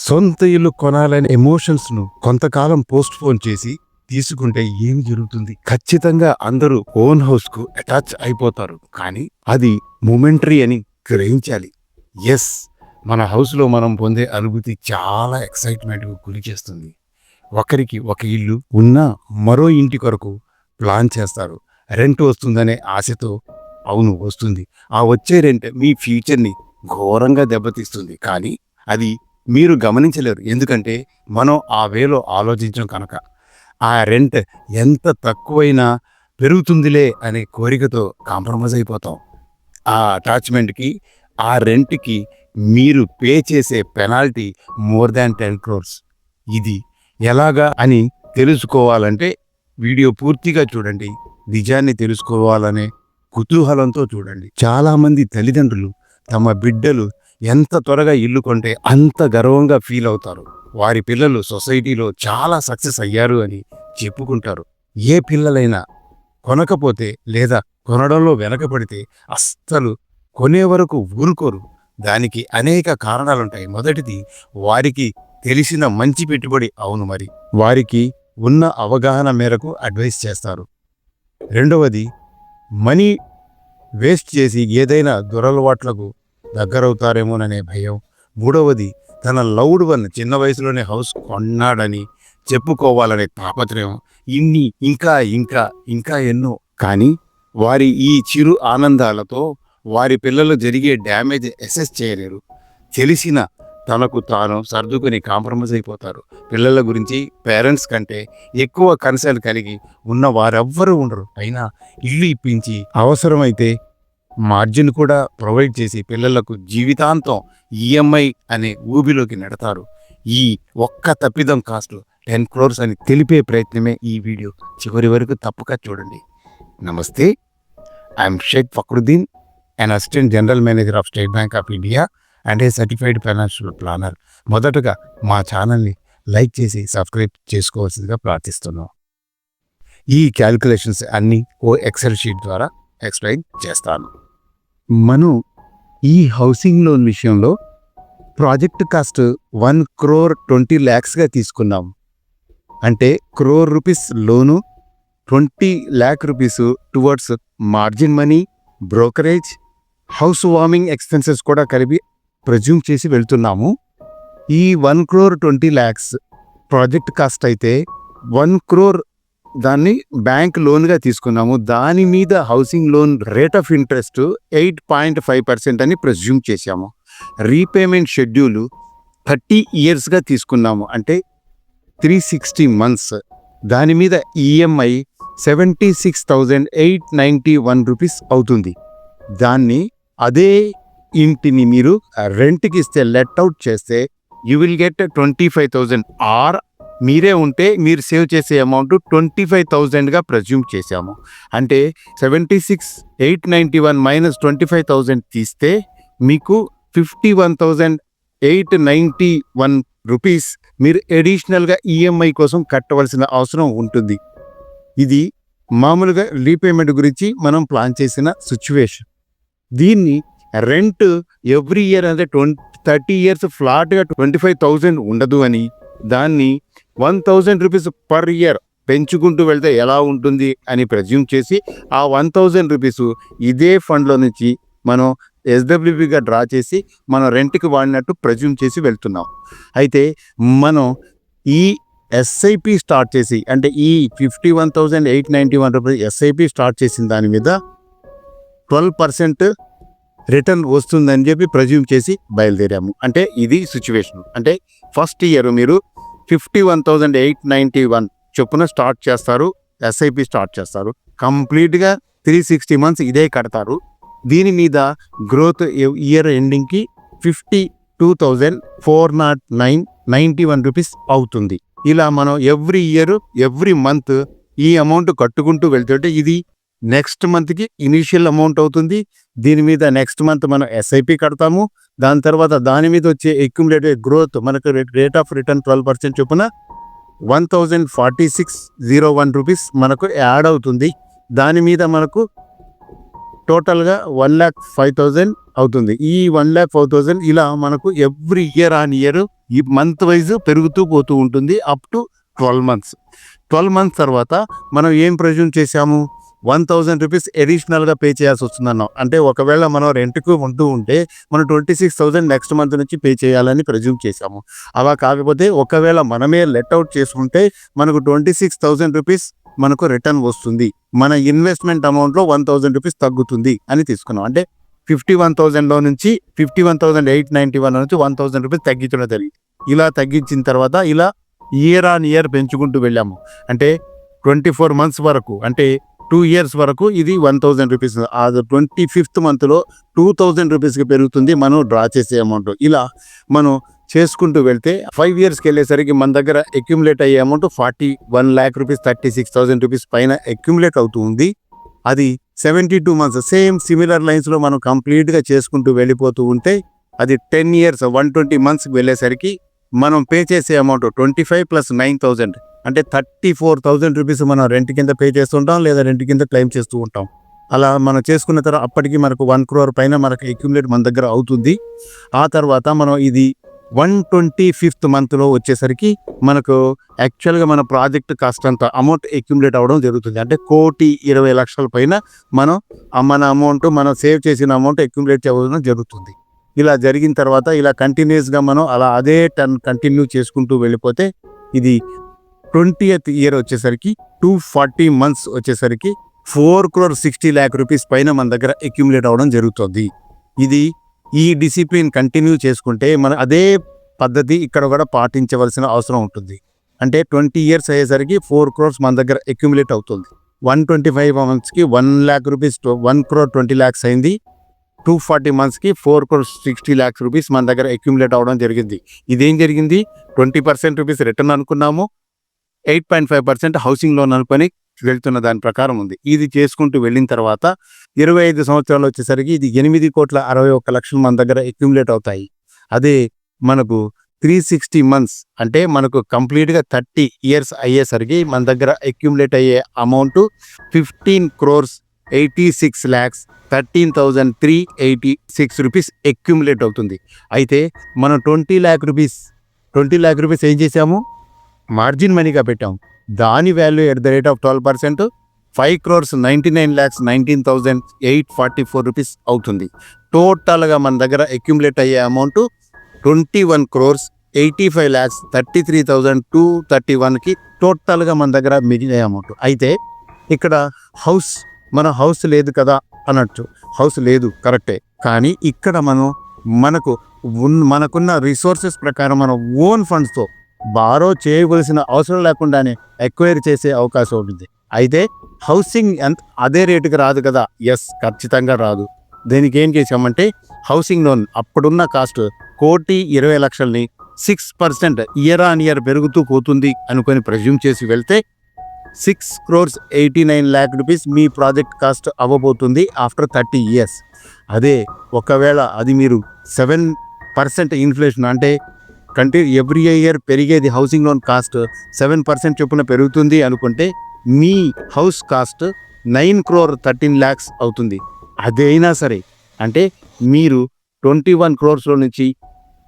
సొంత ఇల్లు కొనాలనే ఎమోషన్స్ను కొంతకాలం పోస్ట్పోన్ చేసి తీసుకుంటే ఏం జరుగుతుంది? ఖచ్చితంగా అందరూ ఓన్ హౌస్కు అటాచ్ అయిపోతారు. కానీ అది మొమెంటరీ అని గ్రహించాలి. ఎస్, మన హౌస్లో మనం పొందే అనుభూతి చాలా ఎక్సైట్మెంట్కు గురి చేస్తుంది. ఒకరికి ఒక ఇల్లు ఉన్నా మరో ఇంటి కొరకు ప్లాన్ చేస్తారు. రెంట్ వస్తుందనే ఆశతో. అవును, వస్తుంది. ఆ వచ్చే రెంట్ మీ ఫ్యూచర్ని ఘోరంగా దెబ్బతీస్తుంది. కానీ అది మీరు గమనించలేరు, ఎందుకంటే మనం ఆ వేలో ఆలోచించం కనుక. ఆ రెంట్ ఎంత తక్కువైనా పెరుగుతుందిలే అనే కోరికతో కాంప్రమైజ్ అయిపోతాం. ఆ అటాచ్మెంట్కి, ఆ రెంట్కి మీరు పే చేసే పెనాల్టీ మోర్ దాన్ 10 crores. ఇది ఎలాగా అని తెలుసుకోవాలంటే వీడియో పూర్తిగా చూడండి. నిజాన్ని తెలుసుకోవాలనే కుతూహలంతో చూడండి. చాలామంది తల్లిదండ్రులు తమ బిడ్డలు ఎంత త్వరగా ఇల్లు కొంటే అంత గర్వంగా ఫీల్ అవుతారు. వారి పిల్లలు సొసైటీలో చాలా సక్సెస్ అయ్యారు అని చెప్పుకుంటారు. ఏ పిల్లలైనా కొనకపోతే లేదా కొనడంలో వెనకపడితే అస్సలు కొనే వరకు ఊరుకోరు. దానికి అనేక కారణాలుంటాయి. మొదటిది, వారికి తెలిసిన మంచి పెట్టుబడి. అవును, మరి వారికి ఉన్న అవగాహన మేరకు అడ్వైస్ చేస్తారు. రెండవది, మనీ వేస్ట్ చేసి ఏదైనా దురలవాట్లకు దగ్గరవుతారేమోననే భయం. మూడవది, తన లవ్డ్ వన్ చిన్న వయసులోనే హౌస్ కొన్నాడని చెప్పుకోవాలనే తాపత్రయం. ఇన్ని ఇంకా ఇంకా ఇంకా ఎన్నో. కానీ వారి ఈ చిరు ఆనందాలతో వారి పిల్లలు జరిగే డ్యామేజ్ అసెస్ చేయలేరు. తెలిసిన తనకు తాను సర్దుకుని కాంప్రమైజ్ అయిపోతారు. పిల్లల గురించి పేరెంట్స్ కంటే ఎక్కువ కన్సర్న్ కలిగి ఉన్న వారెవ్వరూ ఉండరు. అయినా ఇల్లు ఇప్పించి అవసరమైతే మార్జిన్ కూడా ప్రొవైడ్ చేసి పిల్లలకు జీవితాంతం ఈఎంఐ అనే ఊబిలోకి నెడతారు. ఈ ఒక్క తప్పిదం కాస్ట్ 10 crores అని తెలిపే ప్రయత్నమే ఈ వీడియో. చివరి వరకు తప్పక చూడండి. నమస్తే, I'm Shaik Fakruddin, an assistant general manager of State Bank of India and a certified financial planner. మొదటగా మా ఛానల్ని లైక్ చేసి సబ్స్క్రైబ్ చేసుకోవాల్సిందిగా ప్రార్థిస్తున్నాం. ఈ క్యాలిక్యులేషన్స్ అన్నీ ఓ ఎక్సెల్ షీట్ ద్వారా ఎక్స్ప్లెయిన్ చేస్తాను. మనం ఈ హౌసింగ్ లోన్ విషయంలో ప్రాజెక్ట్ కాస్ట్ 1,20 lakhs తీసుకున్నాం. అంటే crore rupees లోను, 20 lakh rupees towards margin money, brokerage, house warming expenses కూడా కలిపి ప్రజ్యూమ్ చేసి వెళ్తున్నాము. ఈ 1,20 lakhs ప్రాజెక్ట్ కాస్ట్ అయితే 1 crore దాన్ని బ్యాంక్ లోన్గా తీసుకున్నాము. దాని మీద housing loan rate of interest 8.5% అని ప్రెజ్యూమ్ చేశాము. రీపేమెంట్ షెడ్యూలు 30 years తీసుకున్నాము, అంటే 360 months. దాని మీద ఈఎంఐ 76,891 rupees అవుతుంది. దాన్ని అదే ఇంటిని మీరు రెంట్కి ఇస్తే, లెట్ అవుట్ చేస్తే యూ విల్ గెట్ 25,000. ఆర్ మీరే ఉంటే మీరు సేవ్ చేసే అమౌంట్ 25,000గా ప్రజ్యూమ్ చేశాము. అంటే 76,891 మైనస్ 25,000 తీస్తే మీకు 51,891 rupees మీరు అడిషనల్గా ఈఎంఐ కోసం కట్టవలసిన అవసరం ఉంటుంది. ఇది మామూలుగా రీపేమెంట్ గురించి మనం ప్లాన్ చేసిన సిచ్యువేషన్. దీన్ని రెంట్ ఎవ్రీ ఇయర్ అంటే 30 years ఫ్లాట్గా 25,000 ఉండదు అని, దాన్ని 1,000 rupees పర్ ఇయర్ పెంచుకుంటూ వెళ్తే ఎలా ఉంటుంది అని ప్రెజ్యూమ్ చేసి ఆ 1,000 rupees ఇదే ఫండ్లో నుంచి మనం ఎస్డబ్ల్యూబీగా డ్రా చేసి మనం రెంట్కి వాడినట్టు ప్రెజ్యూమ్ చేసి వెళ్తున్నాం. అయితే మనం ఈ ఎస్ఐపి స్టార్ట్ చేసి, అంటే ఈ 51,891 rupees ఎస్ఐపి స్టార్ట్ చేసిన దాని మీద 12% రిటర్న్ వస్తుందని చెప్పి ప్రెజ్యూమ్ చేసి బయలుదేరాము. అంటే ఇది సిచ్యువేషన్. అంటే ఫస్ట్ ఇయర్ మీరు 51,891 చొప్పున స్టార్ట్ చేస్తారు, ఎస్ఐపి స్టార్ట్ చేస్తారు. కంప్లీట్గా 360 months ఇదే కడతారు. దీని మీద గ్రోత్ ఇయర్ ఎండింగ్కి 52,409.91 rupees అవుతుంది. ఇలా మనం ఎవ్రీ ఇయర్ ఎవ్రీ మంత్ ఈ అమౌంట్ కట్టుకుంటూ వెళ్తుంటే ఇది నెక్స్ట్ మంత్కి ఇనీషియల్ అమౌంట్ అవుతుంది. దీని మీద నెక్స్ట్ మంత్ మనం ఎస్ఐపి కడతాము. దాని తర్వాత దాని మీద వచ్చే అక్యుములేటెడ్ గ్రోత్ మనకు రేట్ ఆఫ్ రిటర్న్ 12% చొప్పున 1,046.01 rupees మనకు యాడ్ అవుతుంది. దాని మీద మనకు టోటల్గా 1,05,000 అవుతుంది. ఈ 1,05,000 ఇలా మనకు ఎవ్రీ ఇయర్ ఆన్ ఇయర్ ఈ మంత్ వైజ్ పెరుగుతూ పోతూ ఉంటుంది అప్ టు 12 మంత్స్. 12 మంత్స్ తర్వాత మనం ఏం ప్రెజ్యూమ్ చేశాము, 1,000 రూపీస్ అడిషనల్గా పే చేయాల్సి వస్తుందన్నాం. అంటే ఒకవేళ మనం రెంట్కు ఉంటూ ఉంటే మనం 26,000 నెక్స్ట్ మంత్ నుంచి పే చేయాలని ప్రెజ్యూమ్ చేశాము. అలా కాకపోతే ఒకవేళ మనమే లెట్ అవుట్ చేసుకుంటే మనకు 26,000 రూపీస్ మనకు రిటర్న్ వస్తుంది. మన ఇన్వెస్ట్మెంట్ అమౌంట్లో 1,000 రూపీస్ తగ్గుతుంది అని తీసుకున్నాం. అంటే 51,000లో నుంచి 51,891 నుంచి 1,000 రూపీస్ తగ్గించడం జరిగింది. ఇలా తగ్గించిన తర్వాత ఇలా ఇయర్ ఆన్ ఇయర్ పెంచుకుంటూ వెళ్ళాము. అంటే 24 మంత్స్ వరకు, అంటే 2 years వరకు ఇది 1,000 రూపీస్. ఆ 25th మంత్లో 2,000 రూపీస్కి పెరుగుతుంది మనం డ్రా చేసే అమౌంట్. ఇలా మనం చేసుకుంటూ వెళ్తే 5 yearsకి వెళ్ళేసరికి మన దగ్గర అక్యుములేట్ అయ్యే అమౌంట్ 41 lakh రూపీస్, 36,000 రూపీస్ పైన అక్యుములేట్ అవుతూ ఉంది. అది 72 months సేమ్ సిమిలర్ లైన్స్లో మనం కంప్లీట్గా చేసుకుంటూ వెళ్ళిపోతూ ఉంటే అది 10 years 120 monthsకి వెళ్ళేసరికి మనం పే చేసే అమౌంట్ 25 + 9,000 అంటే 34,000 రూపీస్ మనం రెంట్ కింద పే చేస్తుంటాం, లేదా రెంట్ కింద క్లెయిమ్ చేస్తూ ఉంటాం. అలా మనం చేసుకున్న తర్వాత అప్పటికి మనకు 1 crore పైన మనకు అక్యుములేట్ మన దగ్గర అవుతుంది. ఆ తర్వాత మనం ఇది 125th మంత్లో వచ్చేసరికి మనకు యాక్చువల్గా మన ప్రాజెక్ట్ కాస్ట్ అంత అమౌంట్ అక్యుములేట్ అవ్వడం జరుగుతుంది. అంటే 1,20,00,000 పైన మనం మన అమౌంట్, మనం సేవ్ చేసిన అమౌంట్ అక్యుములేట్ అవ్వడం జరుగుతుంది. ఇలా జరిగిన తర్వాత ఇలా కంటిన్యూస్గా మనం అలా అదే కంటిన్యూ చేసుకుంటూ వెళ్ళిపోతే ఇది 20th year వచ్చేసరికి 240 months వచ్చేసరికి 4,60 lakh రూపీస్ పైన మన దగ్గర అక్యుములేట్ అవ్వడం జరుగుతుంది. ఇది ఈ డిసిప్లిన్ కంటిన్యూ చేసుకుంటే మన అదే పద్ధతి ఇక్కడ కూడా పాటించవలసిన అవసరం ఉంటుంది. అంటే 20 years అయ్యేసరికి 4 crores మన దగ్గర అక్యుములేట్ అవుతుంది. 125 monthsకి 1 lakh రూపీస్ 1 crore 20 lakhs అయింది. 240 monthsకి 4,60 lakhs రూపీస్ మన దగ్గర అక్యుములేట్ అవ్వడం జరిగింది. ఇదేం జరిగింది, 20% రూపీస్ రిటర్న్ అనుకున్నాము, 8.5% హౌసింగ్ లోన్ అనుకొని వెళ్తున్న దాని ప్రకారం ఉంది. ఇది చేసుకుంటూ వెళ్ళిన తర్వాత 25 సంవత్సరాలు వచ్చేసరికి ఇది 8,61,00,000 మన దగ్గర అక్యుములేట్ అవుతాయి. అదే మనకు 360 months అంటే మనకు కంప్లీట్గా 30 years అయ్యేసరికి మన దగ్గర అక్యుములేట్ అయ్యే అమౌంట్ 15,86,13,386 రూపీస్ అక్యుములేట్ అవుతుంది. అయితే మనం 20 lakh రూపీస్ ఏం చేసాము, మార్జిన్ మనీగా పెట్టాం. దాని value at the rate of 12% 5,99,19,844 rupees అవుతుంది. టోటల్గా మన దగ్గర అక్యుములేట్ అయ్యే అమౌంట్ 21,85,33,231కి టోటల్గా మన దగ్గర మిగిలే అమౌంట్. అయితే ఇక్కడ మన హౌస్ లేదు కదా అన్నట్టు, హౌస్ లేదు కరెక్టే, కానీ ఇక్కడ మనకున్న రిసోర్సెస్ ప్రకారం మనం ఓన్ ఫండ్స్తో బారో చేయవలసిన అవసరం లేకుండానే ఎక్వైర్ చేసే అవకాశం ఉంటుంది. అయితే హౌసింగ్ అదే రేటుకి రాదు కదా, ఎస్ ఖచ్చితంగా రాదు. దీనికి ఏం చేసామంటే హౌసింగ్ లోన్ అప్పుడున్న కాస్ట్ 1,20,00,000ని 6% ఇయర్ ఆన్ ఇయర్ పెరుగుతూ పోతుంది అనుకొని ప్రెజ్యూమ్ చేసి వెళ్తే 6,89 lakh రూపీస్ మీ ప్రాజెక్ట్ కాస్ట్ అవ్వబోతుంది ఆఫ్టర్ 30 years. అదే ఒకవేళ అది మీరు 7% ఇన్ఫ్లేషన్ అంటే ఎవ్రీ ఇయర్ పెరిగేది హౌసింగ్ లోన్ కాస్ట్ 7% చొప్పున పెరుగుతుంది అనుకుంటే మీ హౌస్ కాస్ట్ 9,13 lakhs అవుతుంది. అదైనా సరే అంటే మీరు 21 crores నుంచి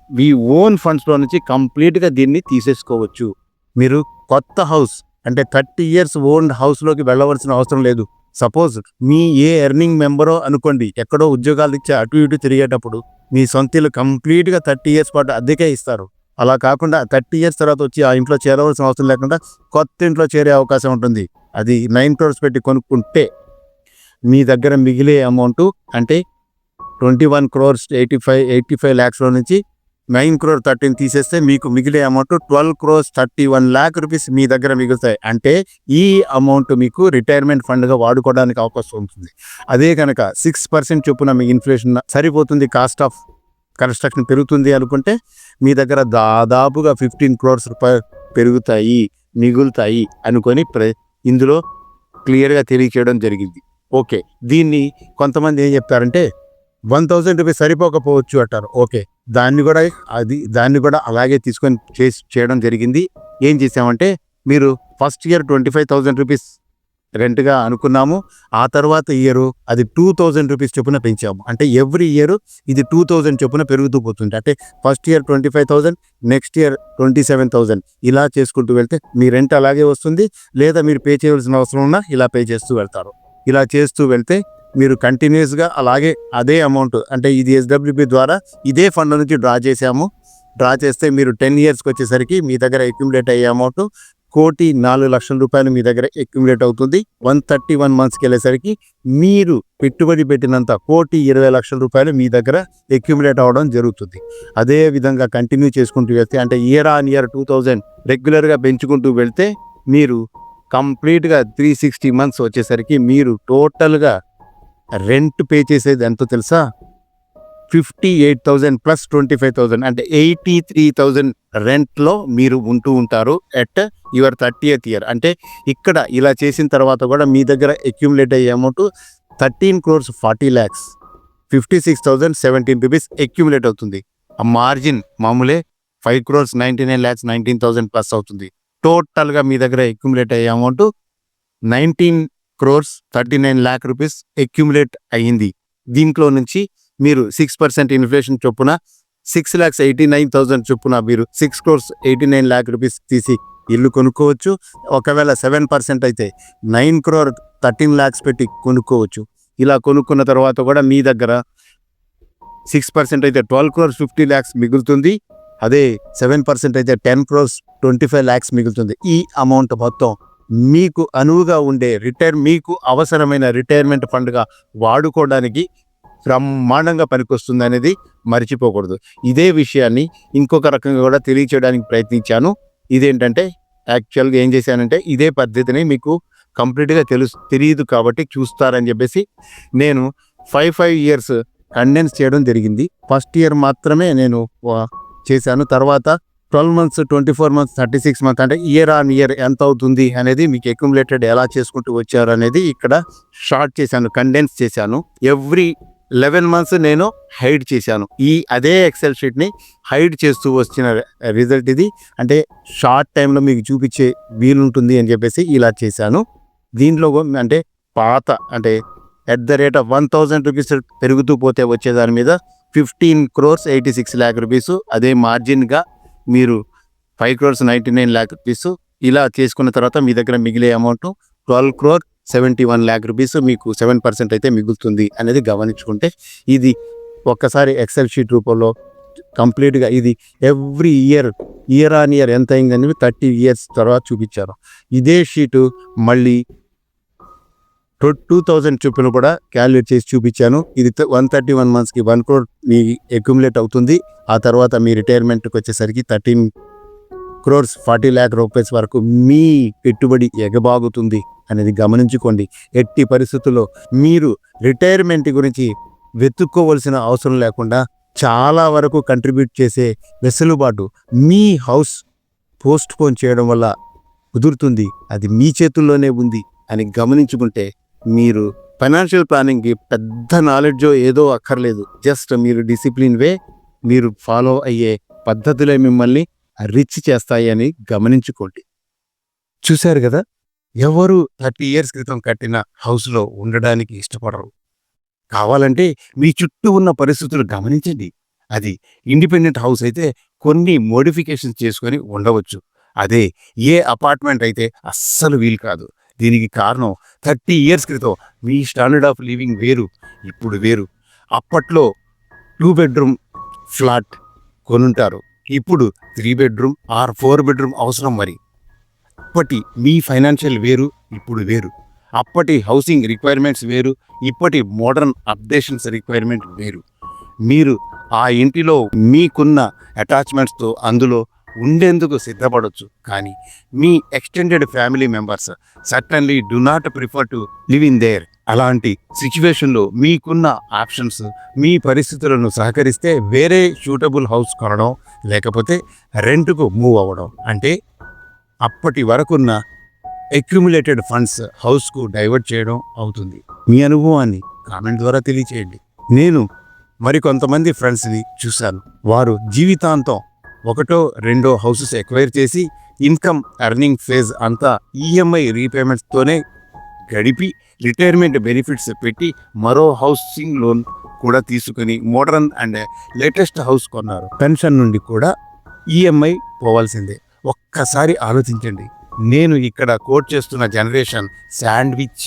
మీ ఓన్ ఫండ్స్లో నుంచి కంప్లీట్గా దీన్ని తీసేసుకోవచ్చు. మీరు కొత్త హౌస్ అంటే 30 years ఓన్డ్ హౌస్లోకి వెళ్ళవలసిన అవసరం లేదు. సపోజ్ మీ ఏ ఎర్నింగ్ మెంబరో అనుకోండి, ఎక్కడో ఉద్యోగాలు ఇచ్చే అటు ఇటు తిరిగేటప్పుడు మీ సొంత ఇల్లు కంప్లీట్గా 30 years పాటు అద్దెకే ఇస్తారు. అలా కాకుండా 30 years తర్వాత వచ్చి ఆ ఇంట్లో చేరవలసిన అవసరం లేకుండా కొత్త ఇంట్లో చేరే అవకాశం ఉంటుంది. అది 9 crores పెట్టి కొనుక్కుంటే మీ దగ్గర మిగిలే అమౌంట్ అంటే 21,85 lakhs నుంచి 9,13 తీసేస్తే మీకు మిగిలే అమౌంట్ 12,31 lakh రూపీస్ మీ దగ్గర మిగులుతాయి. అంటే ఈ అమౌంట్ మీకు రిటైర్మెంట్ ఫండ్గా వాడుకోవడానికి అవకాశం ఉంటుంది. అదే కనుక 6% చొప్పున మీ ఇన్ఫ్లేషన్ సరిపోతుంది, కాస్ట్ ఆఫ్ కన్స్ట్రక్షన్ పెరుగుతుంది అనుకుంటే మీ దగ్గర దాదాపుగా 15 crores రూపాయలు పెరుగుతాయి, మిగులుతాయి అనుకొని ఇందులో క్లియర్గా తెలియచేయడం జరిగింది. ఓకే, దీన్ని కొంతమంది ఏం చెప్తారంటే 1,000 రూపీస్ సరిపోకపోవచ్చు అంటారు. ఓకే, దాన్ని కూడా అలాగే తీసుకొని చేయడం జరిగింది. ఏం చేసామంటే మీరు ఫస్ట్ ఇయర్ 25,000 రూపీస్ రెంట్గా అనుకున్నాము. ఆ తర్వాత ఇయర్ అది 2000 రూపీస్ చొప్పున పెంచాము. అంటే ఎవ్రీ ఇయర్ ఇది 2000 చొప్పున పెరుగుతూ పోతుంది. అంటే ఫస్ట్ ఇయర్ 25,000, నెక్స్ట్ ఇయర్ 27,000 ఇలా చేసుకుంటూ వెళ్తే మీ రెంట్ అలాగే వస్తుంది. లేదా మీరు పే చేయవలసిన అవసరం ఉన్నా ఇలా పే చేస్తూ వెళ్తారు. ఇలా చేస్తూ వెళ్తే మీరు కంటిన్యూస్గా అలాగే అదే అమౌంట్, అంటే ఇది SWP ద్వారా ఇదే ఫండ్ నుంచి డ్రా చేసాము. డ్రా చేస్తే మీరు 10 ఇయర్స్కి వచ్చేసరికి మీ దగ్గర అక్యుములేట్ అయ్యే అమౌంట్ 1,04,00,000 రూపాయలు మీ దగ్గర అక్యుములేట్ అవుతుంది. 131 మంత్స్కి వెళ్ళేసరికి మీరు పెట్టుబడి పెట్టినంత 1,20,00,000 రూపాయలు మీ దగ్గర అక్యుములేట్ అవ్వడం జరుగుతుంది. అదే విధంగా కంటిన్యూ చేసుకుంటూ వెళ్తే, అంటే ఇయర్ ఆన్ ఇయర్ 2000 రెగ్యులర్గా పెంచుకుంటూ వెళ్తే మీరు కంప్లీట్గా 360 మంత్స్ వచ్చేసరికి మీరు టోటల్గా రెంట్ పే చేసేది ఎంతో తెలుసా? 58,000 ప్లస్ 25,000 అంటే 83,000 రెంట్లో మీరు ఉంటూ ఉంటారు ఎట్ యువర్ 30th ఇయర్. అంటే ఇక్కడ ఇలా చేసిన తర్వాత కూడా మీ దగ్గర అక్యుములేట్ అయ్యే అమౌంట్ 13,40,00,000 56,017 రూపీస్ అక్యుములేట్ అవుతుంది. ఆ మార్జిన్ మామూలే 5,99,19,000 ప్లస్ అవుతుంది. టోటల్గా మీ దగ్గర అక్యుములేట్ అయ్యే అమౌంట్ 19,39,00,000 రూపీస్ అక్యుములేట్ అయ్యింది. దీంట్లో నుంచి మీరు 6% ఇన్ఫ్లేషన్ చొప్పున 6,89,000 చొప్పున మీరు 6,89,00,000 రూపీస్ తీసి ఇల్లు కొనుక్కోవచ్చు. ఒకవేళ 7% అయితే 9,13,00,000 పెట్టి కొనుక్కోవచ్చు. ఇలా కొనుక్కున్న తర్వాత కూడా మీ దగ్గర 6% అయితే 12,50,00,000 మిగులుతుంది. అదే 7% అయితే 10,25,00,000 మిగులుతుంది. ఈ అమౌంట్ మొత్తం మీకు అనువుగా ఉండే మీకు అవసరమైన రిటైర్మెంట్ ఫండ్గా వాడుకోవడానికి బ్రహ్మాండంగా పనికొస్తుంది అనేది మర్చిపోకూడదు. ఇదే విషయాన్ని ఇంకొక రకంగా కూడా తెలియచేయడానికి ప్రయత్నించాను. ఇదేంటంటే యాక్చువల్గా ఏం చేశానంటే ఇదే పద్ధతిని మీకు కంప్లీట్గా తెలియదు కాబట్టి చూస్తారని చెప్పేసి నేను 5 ఇయర్స్ కండెన్స్ చేయడం జరిగింది. ఫస్ట్ ఇయర్ మాత్రమే నేను చేశాను. తర్వాత 12 మంత్స్, 24 మంత్స్, 36 మంత్స్ అంటే ఇయర్ ఆన్ ఇయర్ ఎంత అవుతుంది అనేది మీకు అక్యుములేటెడ్ ఎలా చేసుకుంటూ వచ్చారు అనేది ఇక్కడ షార్ట్ చేశాను, కండెన్స్ చేశాను. ఎవ్రీ 11 మంత్స్ నేను హైడ్ చేశాను. అదే ఎక్సెల్ షీట్ని హైడ్ చేస్తూ వచ్చిన రిజల్ట్ ఇది. అంటే షార్ట్ టైంలో మీకు చూపించే వీలుంటుంది అని చెప్పేసి ఇలా చేశాను. దీంట్లో అంటే పాత అంటే @1,000 రూపీస్ పెరుగుతూ పోతే వచ్చే దాని మీద 15,86,00,000 రూపీస్ అదే మార్జిన్గా మీరు 5,99,00,000 రూపీస్ ఇలా చేసుకున్న తర్వాత మీ దగ్గర మిగిలే అమౌంట్ 12,71,00,000 రూపీస్ మీకు 7% అయితే మిగులుతుంది అనేది గమనించుకుంటే, ఇది ఒక్కసారి ఎక్సెల్ షీట్ రూపంలో కంప్లీట్గా ఇది ఎవ్రీ ఇయర్ ఆన్ ఇయర్ ఎంత అయిందని 30 ఇయర్స్ తర్వాత చూపించారు. ఇదే షీటు మళ్ళీ 2,000 చొప్పున కూడా క్యాలిక్యులేట్ చేసి చూపించాను. ఇది 131 మంత్స్కి 1 crore మీ అక్యుములేట్ అవుతుంది. ఆ తర్వాత మీ రిటైర్మెంట్కి వచ్చేసరికి 13,40,00,000 రూపీస్ వరకు మీ పెట్టుబడి ఎగబాగుతుంది అనేది గమనించుకోండి. ఎట్టి పరిస్థితుల్లో మీరు రిటైర్మెంట్ గురించి వెతుక్కోవలసిన అవసరం లేకుండా చాలా వరకు కంట్రిబ్యూట్ చేసే వెసులుబాటు మీ హౌస్ పోస్ట్ పోన్ చేయడం వల్ల కుదురుతుంది. అది మీ చేతుల్లోనే ఉంది అని గమనించుకుంటే మీరు ఫైనాన్షియల్ ప్లానింగ్కి పెద్ద నాలెడ్జో ఏదో అక్కర్లేదు. జస్ట్ మీరు డిసిప్లిన్ మీరు ఫాలో అయ్యే పద్ధతులే మిమ్మల్ని రిచ్ చేస్తాయి అని గమనించుకోండి. చూశారు కదా, ఎవరు 30 ఇయర్స్ క్రితం కట్టిన హౌస్లో ఉండడానికి ఇష్టపడరు. కావాలంటే మీ చుట్టూ ఉన్న పరిస్థితులు గమనించండి. అది ఇండిపెండెంట్ హౌస్ అయితే కొన్ని మోడిఫికేషన్స్ చేసుకొని ఉండవచ్చు. అదే ఏ అపార్ట్మెంట్ అయితే అస్సలు వీలు కాదు. దీనికి కారణం 30 ఇయర్స్ క్రితం మీ స్టాండర్డ్ ఆఫ్ లివింగ్ వేరు, ఇప్పుడు వేరు. అప్పట్లో 2 bedroom ఫ్లాట్ కొనుంటారు, ఇప్పుడు 3 bedroom ఆర్ 4 bedroom అవసరం. మరి అప్పటి మీ ఫైనాన్షియల్ వేరు, ఇప్పుడు వేరు. అప్పటి హౌసింగ్ రిక్వైర్మెంట్స్ వేరు, ఇప్పటి మోడర్న్ అప్డేషన్స్ రిక్వైర్మెంట్ వేరు. మీరు ఆ ఇంటిలో మీకున్న అటాచ్మెంట్స్తో అందులో ఉండేందుకు సిద్ధపడవచ్చు. కానీ మీ extended family members certainly do not prefer to live in there. అలాంటి సిచ్యువేషన్లో మీకున్న ఆప్షన్స్ మీ పరిస్థితులను సహకరిస్తే వేరే సూటబుల్ హౌస్ కొనడం, లేకపోతే రెంట్కు మూవ్ అవ్వడం. అంటే అప్పటి వరకున్న అక్యుములేటెడ్ ఫండ్స్ హౌస్కు డైవర్ట్ చేయడం అవుతుంది. మీ అనుభవాన్ని కామెంట్ ద్వారా తెలియచేయండి. నేను మరికొంతమంది ఫ్రెండ్స్ని చూశాను. వారు జీవితాంతం 1-2 హౌసెస్ ఎక్వైర్ చేసి ఇన్కమ్ ఎర్నింగ్ ఫేజ్ అంతా ఈఎంఐ రీపేమెంట్స్తోనే గడిపి రిటైర్మెంట్ బెనిఫిట్స్ పెట్టి మరో హౌసింగ్ లోన్ కూడా తీసుకుని మోడర్న్ అండ్ లేటెస్ట్ హౌస్ కొన్నారు. పెన్షన్ నుండి కూడా ఈఎంఐ పోవాల్సిందే. ఒక్కసారి ఆలోచించండి. నేను ఇక్కడ కోట్ చేస్తున్న జనరేషన్ శాండ్విచ్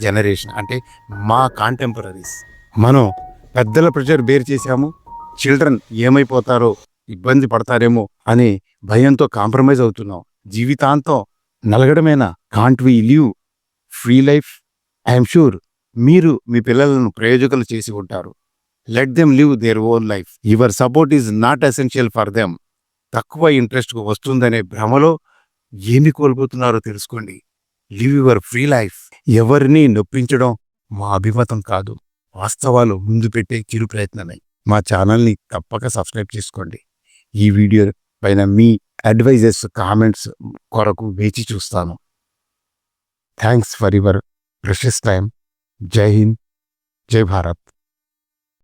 జనరేషన్. అంటే మా కాంటెంపరీస్. మనం పెద్దల ప్రెషర్ బేర్ చేశాము. చిల్డ్రన్ ఏమైపోతారో, ఇబ్బంది పడతారేమో అనే భయంతో కాంప్రమైజ్ అవుతున్నాం. జీవితాంతం నలగడమేనా? Can't we live free life? I'm sure మీరు మీ పిల్లలను ప్రయోజకులు చేసి ఉంటారు. Let them live their own life. Your support is not essential for them. తక్కువ ఇంట్రెస్ట్కు వస్తుందనే భ్రమలో ఏమి కోల్పోతున్నారో తెలుసుకోండి. Live your free life. ఎవరిని నొప్పించడం మా అభిమతం కాదు. వాస్తవాలు ముందు పెట్టే చిరు ప్రయత్నమే. మా ఛానల్ని తప్పక సబ్స్క్రైబ్ చేసుకోండి. ఈ వీడియో పైన మీ అడ్వైజెస్, కామెంట్స్ కొరకు వేచి చూస్తాను. Thanks for your precious time. జై హింద్, జై భారత్.